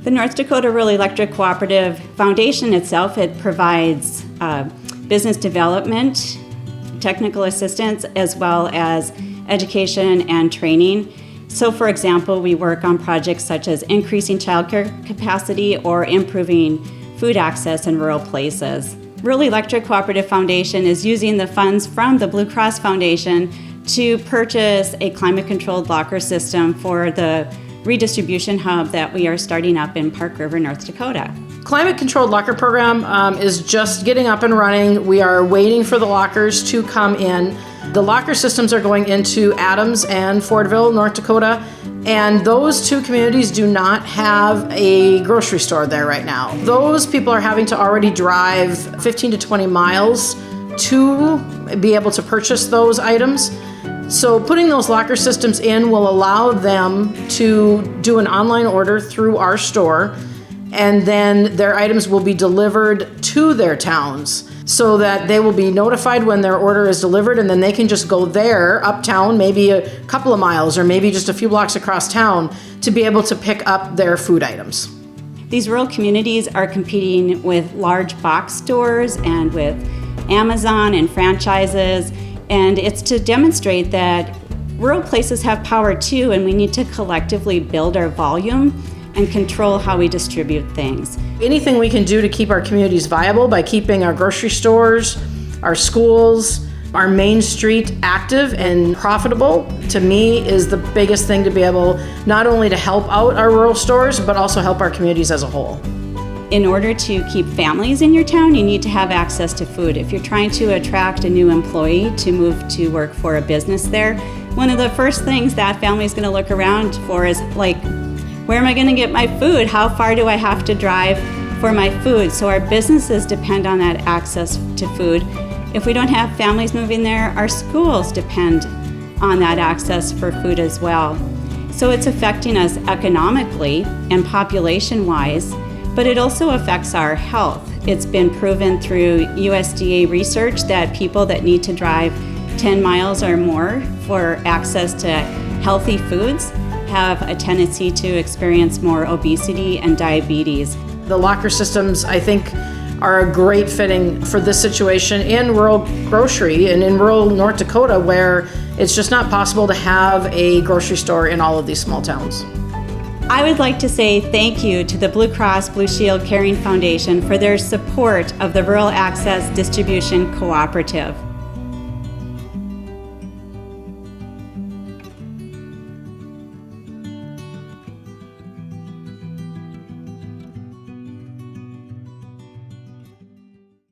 The North Dakota Rural Electric Cooperative Foundation itself, it provides business development, technical assistance, as well as education and training. So for example, we work on projects such as increasing childcare capacity or improving food access in rural places. Rural Electric Cooperative Foundation is using the funds from the Blue Cross Foundation to purchase a climate-controlled locker system for the redistribution hub that we are starting up in Park River, North Dakota. Climate-controlled locker program is just getting up and running. We are waiting for the lockers to come in. The locker systems are going into Adams and Fordville, North Dakota, and those two communities do not have a grocery store there right now. Those people are having to already drive 15 to 20 miles to be able to purchase those items. So putting those locker systems in will allow them to do an online order through our store, and then their items will be delivered to their towns so that they will be notified when their order is delivered, and then they can just go there uptown, maybe a couple of miles or maybe just a few blocks across town, to be able to pick up their food items. These rural communities are competing with large box stores and with Amazon and franchises. And it's to demonstrate that rural places have power too, and we need to collectively build our volume and control how we distribute things. Anything we can do to keep our communities viable by keeping our grocery stores, our schools, our main street active and profitable, to me is the biggest thing to be able not only to help out our rural stores, but also help our communities as a whole. In order to keep families in your town, you need to have access to food. If you're trying to attract a new employee to move to work for a business there, one of the first things that family is going to look around for is like, where am I going to get my food? How far do I have to drive for my food? So our businesses depend on that access to food. If we don't have families moving there, our schools depend on that access for food as well. So it's affecting us economically and population-wise, but it also affects our health. It's been proven through USDA research that people that need to drive 10 miles or more for access to healthy foods have a tendency to experience more obesity and diabetes. The locker systems, I think, are a great fitting for this situation in rural grocery and in rural North Dakota, where it's just not possible to have a grocery store in all of these small towns. I would like to say thank you to the Blue Cross Blue Shield Caring Foundation for their support of the Rural Access Distribution Cooperative.